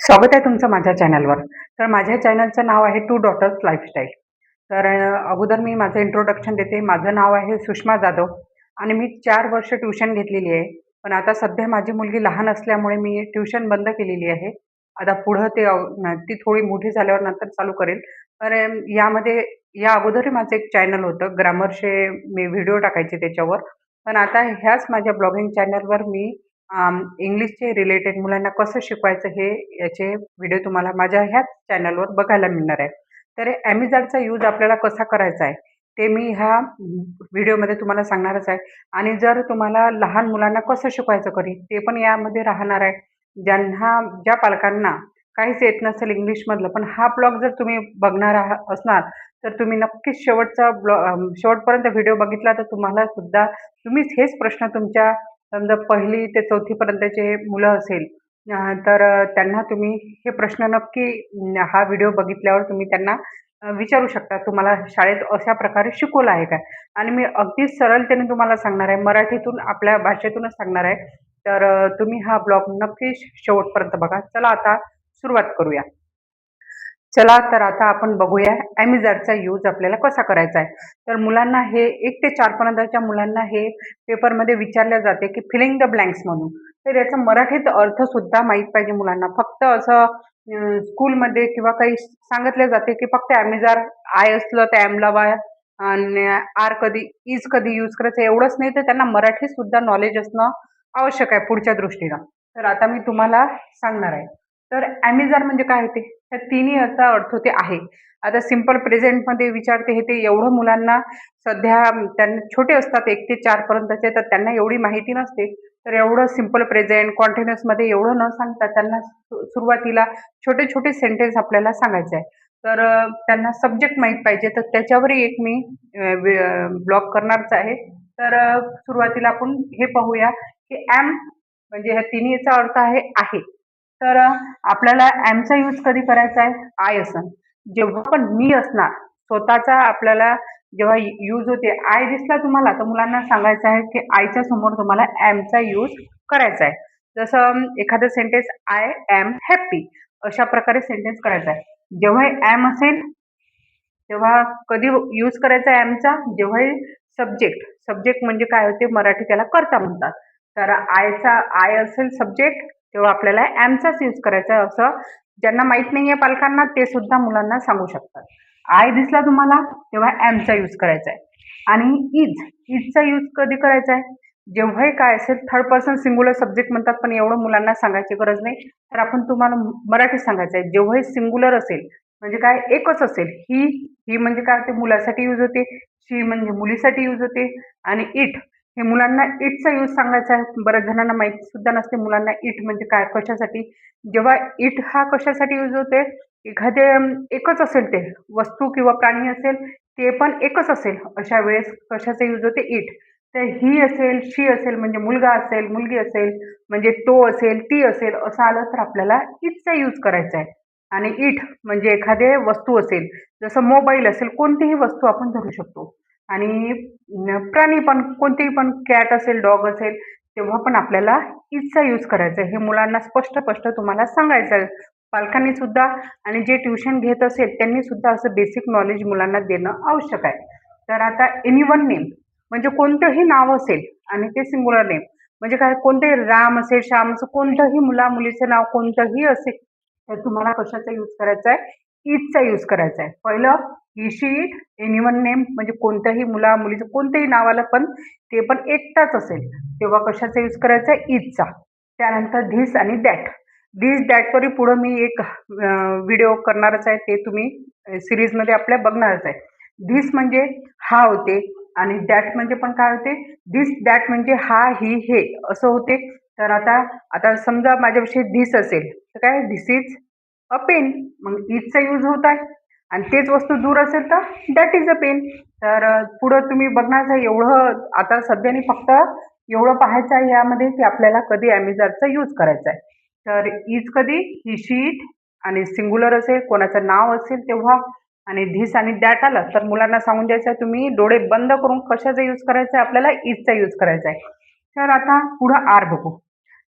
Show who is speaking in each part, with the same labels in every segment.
Speaker 1: स्वागत आहे तुमचं माझ्या चॅनलवर. तर माझ्या चॅनलचं नाव आहे टू डॉटर्स लाईफस्टाईल. तर अगोदर मी माझं इंट्रोडक्शन देते. माझं नाव आहे सुषमा जाधव आणि मी 4 वर्ष ट्युशन घेतलेली आहे. पण आता सध्या माझी मुलगी लहान असल्यामुळे मी ट्युशन बंद केलेली आहे. आता पुढं ती थोडी मोठी झाल्यावर नंतर चालू करेल. तर यामध्ये या अगोदरही माझं एक चॅनल होतं. ग्रामरचे मी व्हिडिओ टाकायचे त्याच्यावर. पण आता ह्याच माझ्या ब्लॉगिंग चॅनलवर मी इंग्लिशचे रिलेटेड मुलांना कसं शिकवायचं हे याचे व्हिडिओ तुम्हाला माझ्या ह्याच चॅनलवर बघायला मिळणार आहे. तर Amazonचा यूज आपल्याला कसा करायचा आहे, ते मी ह्या व्हिडिओमध्ये तुम्हाला सांगणारच आहे. आणि जर तुम्हाला लहान मुलांना कसं शिकवायचं घरी, ते पण यामध्ये राहणार आहे. ज्या पालकांना काहीच येत नसेल इंग्लिशमधलं, पण हा ब्लॉग जर तुम्ही बघणार असणार, तर तुम्ही नक्कीच शेवटपर्यंत व्हिडिओ बघितला तर तुम्हाला सुद्धा तुम्हीच हेच प्रश्न तुमच्या समजा 1ली ते 4थी पर्यंतचे मुलं असेल, तर त्यांना तुम्ही हे प्रश्न नक्की हा व्हिडिओ बघितल्यावर तुम्ही त्यांना विचारू शकता, तुम्हाला शाळेत अशा प्रकारे शिकवलं आहे काय? आणि मी अगदी सरळतेने तुम्हाला सांगणार आहे, मराठीतून आपल्या भाषेतूनच सांगणार आहे. तर तुम्ही हा ब्लॉग नक्की शेवटपर्यंत बघा. चला आता सुरुवात करूया. चला तर आता आपण बघूया Amazonचा यूज आपल्याला कसा करायचा आहे. तर मुलांना हे 1 ते 4 पर्यंतच्या मुलांना हे पेपरमध्ये विचारले जाते, की फिलिंग द ब्लँक्स म्हणून. तर याचा मराठीत अर्थसुद्धा माहीत पाहिजे मुलांना. फक्त असं स्कूलमध्ये किंवा काही सांगितले जाते, की फक्त Amazon आय असलं तर ॲम लावा आणि आर कधी, इज कधी यूज करायचं एवढंच नाही, तर त्यांना मराठीसुद्धा नॉलेज असणं आवश्यक आहे पुढच्या दृष्टीनं. तर आता मी तुम्हाला सांगणार आहे. तर Amazon म्हणजे काय होते? त्या तिन्ही याचा अर्थ ते आहे. आता सिंपल प्रेझेंटमध्ये विचारते हे ते एवढं मुलांना सध्या त्यांना छोटे असतात 1 ते 4 पर्यंतचे, तर त्यांना एवढी माहिती नसते. तर एवढं सिंपल प्रेझेंट, कॉन्टिन्युअसमध्ये एवढं न सांगता त्यांना सुरुवातीला छोटे-छोटे सेंटेन्स आपल्याला सांगायचे आहे. तर त्यांना सब्जेक्ट माहीत पाहिजे, तर त्याच्यावरही एक मी ब्लॉग करणारच आहे. तर सुरुवातीला आपण हे पाहूया, की ॲम म्हणजे ह्या तिन्हीचा अर्थ आहे. तर आपल्याला ॲमचा यूज कधी करायचा आहे? आय असन. जेव्हा पण मी असणार, स्वतःचा आपल्याला जेव्हा यूज होते, आय दिसला तुम्हाला तर मुलांना सांगायचं आहे, की आयच्या समोर तुम्हाला ॲमचा यूज करायचा आहे. जसं एखादं सेंटेन्स आय एम हॅपी अशा प्रकारे सेंटेन्स करायचा आहे. जेव्हा ॲम असेल, तेव्हा कधी यूज करायचा आहे ॲमचा? जेव्हा सब्जेक्ट, सब्जेक्ट म्हणजे काय होते मराठी त्याला कर्ता म्हणतात. तर आय असेल सब्जेक्ट, तेव्हा आपल्याला ॲमचाच यूज करायचा आहे. असं ज्यांना माहीत नाहीये पालकांना ते सुद्धा मुलांना सांगू शकतात. आय दिसला तुम्हाला तेव्हा ॲमचा यूज करायचा आहे. आणि इजचा यूज कधी करायचा आहे? जेव्हाही काय असेल थर्ड पर्सन सिंग्युलर सब्जेक्ट म्हणतात, पण एवढं मुलांना सांगायची गरज नाही. तर आपण तुम्हाला मराठीत सांगायचं आहे. जेव्हाही सिंग्युलर असेल म्हणजे काय एकच असेल, ही म्हणजे काय होते मुलासाठी यूज होते, शी म्हणजे मुलीसाठी यूज होते आणि इट हे मुलांना इटचा यूज सांगायचा आहे. बऱ्याच जणांना माहिती सुद्धा नसते मुलांना इट म्हणजे काय, कशासाठी. जेव्हा इट हा कशासाठी यूज होते, एखादे एकच असेल ते वस्तू किंवा प्राणी असेल, ते पण एकच असेल, अशा वेळेस कशाचा यूज होते इट. तर ही असेल, शी असेल म्हणजे मुलगा असेल, मुलगी असेल म्हणजे तो असेल, ती असेल असं आलं तर आपल्याला इटचा यूज करायचा आहे. आणि इट म्हणजे एखादे वस्तू असेल, जसं मोबाईल असेल, कोणतीही वस्तू आपण धरू शकतो. आणि प्राणी पण कोणतेही पण कॅट असेल, डॉग असेल, तेव्हा पण आपल्याला इजचा यूज करायचा आहे. हे मुलांना स्पष्ट तुम्हाला सांगायचं आहे. पालकांनी सुद्धा आणि जे ट्युशन घेत असेल त्यांनी सुद्धा असं बेसिक नॉलेज मुलांना देणं आवश्यक आहे. तर आता एनीवन नेम म्हणजे कोणतंही नाव असेल आणि ते सिंग्युलर नेम म्हणजे काय, कोणतेही राम असेल, श्याम असेल, कोणतंही मुला-मुलीचं नाव कोणतंही असेल, तर तुम्हाला कशाचा यूज करायचा आहे? इजचा यूज करायचा आहे. पहिलं ही, शी, इट, एनीवन नेम म्हणजे कोणत्याही मुला-मुलीचं कोणतंही नाव आलं पण ते पण एकटाच असेल, तेव्हा कशाचा यूज करायचा आहे? इजचा. त्यानंतर धिस आणि दॅट. धिस दॅटवरही पुढं मी एक व्हिडिओ करणारच आहे. ते तुम्ही सीरीजमध्ये आपल्या बघणारच आहे. धिस म्हणजे हा होते आणि दॅट म्हणजे पण काय होते? धिस दॅट म्हणजे हा, ही, हे असं होते. तर आता आता समजा माझ्याविषयी धिस असेल, तर काय धिस इज अ पेन. मग इजचा यूज होत आहे आणि तेच वस्तू दूर असेल तर दॅट इज अ पेन. तर पुढं तुम्ही बघणार आहे एवढं आता सध्याने फक्त एवढं पाहायचं आहे यामध्ये, की आपल्याला कधी Amazonचा यूज करायचा आहे. तर इज कधी? ही, शी, इट आणि सिंग्युलर असेल, कोणाचं नाव असेल तेव्हा आणि धिस आणि दॅट आलं तर मुलांना सांगून द्यायचं आहे तुम्ही डोळे बंद करून कशाचा यूज करायचा आहे आपल्याला? इजचा यूज करायचा आहे. तर आता पुढं आर बघू.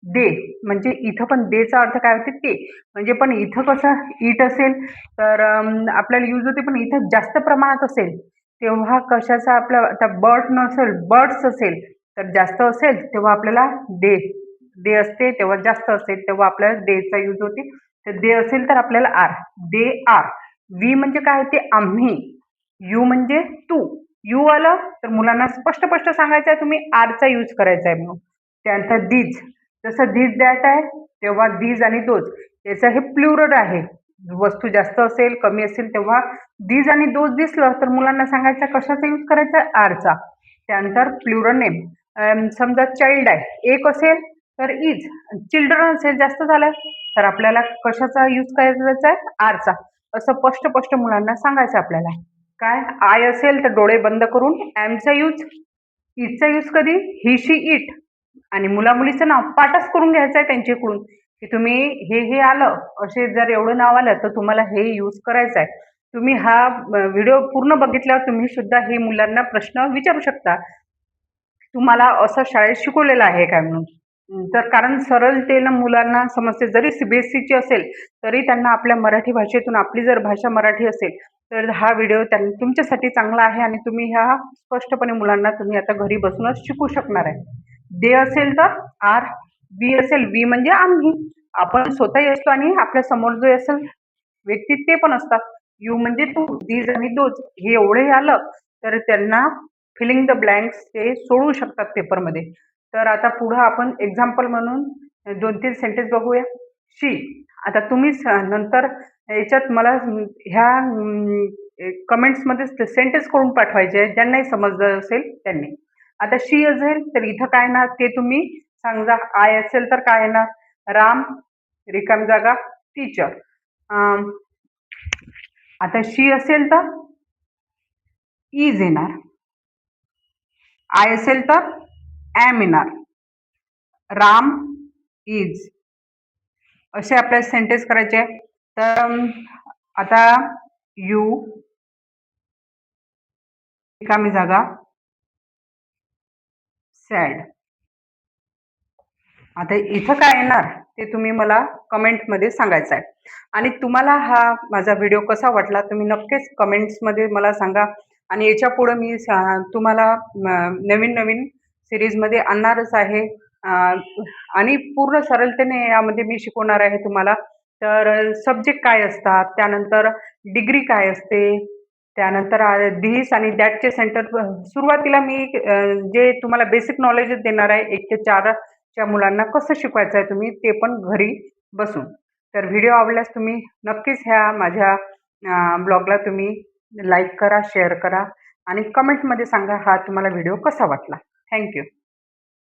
Speaker 1: दे म्हणजे इथं पण देचा अर्थ काय होते ते म्हणजे पण इथं कसं इट असेल तर आपल्याला यूज होते पण इथं जास्त प्रमाणात असेल तेव्हा कशाचा आपला आता बर्ड नसेल बर्ड्स असेल तर जास्त असेल तेव्हा आपल्याला दे दे असते तेव्हा जास्त असेल तेव्हा आपल्याला देचा यूज होते तर दे असेल तर आपल्याला आर दे आर वी म्हणजे काय होते आम्ही यू म्हणजे तू यू आलं तर मुलांना स्पष्ट स्पष्ट सांगायचं आहे तुम्ही आरचा यूज करायचा आहे म्हणून त्यानंतर दीज जसं धीस दॅट आहे तेव्हा दीज आणि दोज याचं हे प्लुरल आहे वस्तू जास्त असेल कमी असेल तेव्हा दीज आणि दोज दिसलं तर मुलांना सांगायचं कशाचा यूज करायचा आरचा त्यानंतर प्लुरल नेम समजा चाइल्ड आहे एक असेल तर इज चिल्ड्रन असेल जास्त झालं तर आपल्याला कशाचा यूज करायचा आहे आरचा असं स्पष्ट स्पष्ट मुलांना सांगायचं आपल्याला काय आय असेल तर डोळे बंद करून ॲमचा यूज इजचा यूज कधी ही शी इट आणि मुला-मुलीचं नाव पाठच करून घ्यायचं आहे त्यांच्याकडून, की तुम्ही हे आलं, असे जर एवढं नाव आलं, तर तुम्हाला हे यूज करायचं आहे. तुम्ही हा व्हिडिओ पूर्ण बघितल्यावर तुम्ही सुद्धा हे मुलांना प्रश्न विचारू शकता. तुम्हाला असं शाळेत शिकवलेलं आहे काय म्हणून. तर कारण सरळतेनं मुलांना समजते. जरी सी असेल, तरी त्यांना आपल्या मराठी भाषेतून आपली जर भाषा मराठी असेल, तर हा व्हिडिओ तुमच्यासाठी चांगला आहे आणि तुम्ही ह्या स्पष्टपणे मुलांना तुम्ही आता घरी बसूनच शिकू शकणार आहे. दे असेल तर आर, वी असेल वी म्हणजे आम्ही. आपण स्वतःही असतो आणि आपल्या समोर जो असेल व्यक्ती ते पण असतात. यू म्हणजे तू, दीज आणि दोज हे एवढंही आलं तर त्यांना फिलिंग द ब्लँक्स ते सोडवू शकतात पेपरमध्ये. तर आता पुढं आपण एक्झाम्पल म्हणून 2-3 सेंटेन्स बघूया. शी आता तुम्हीच नंतर याच्यात मला ह्या कमेंट्समध्ये सेंटेन्स करून पाठवायचे आहे. ज्यांनाही समजलं असेल त्यांनी. आता शी असेल तर इथं काय येणार ते तुम्ही सांगा. आय असेल तर काय येणार? राम, रिकामी जागा, टीचर. आता शी असेल तर इज येणार. आय असेल तर ॲम येणार. राम इज असे आपल्याला सेंटेन्स करायचे आहे. तर आता यू रिकामी जागा सॅड. आता इथं काय येणार ते तुम्ही मला कमेंटमध्ये सांगायचं आहे आणि तुम्हाला हा माझा व्हिडिओ कसा वाटला तुम्ही नक्कीच कमेंट्समध्ये मला सांगा आणि याच्या पुढं मी तुम्हाला नवीन नवीन सिरीजमध्ये आणणारच आहे आणि पूर्ण सरळतेने यामध्ये मी शिकवणार आहे तुम्हाला तर सब्जेक्ट काय असतात त्यानंतर डिग्री काय असते त्यानंतर धिस आणि दॅटचे सेंटर सुरुवातीला मी जे तुम्हाला बेसिक नॉलेजच देणार आहे 1 ते 4 च्या मुलांना कसं शिकवायचं आहे तुम्ही ते पण घरी बसून. तर व्हिडिओ आवडल्यास तुम्ही नक्कीच ह्या माझ्या ब्लॉगला तुम्ही लाईक करा, शेअर करा आणि कमेंटमध्ये सांगा हा तुम्हाला व्हिडिओ कसा वाटला. Thank you.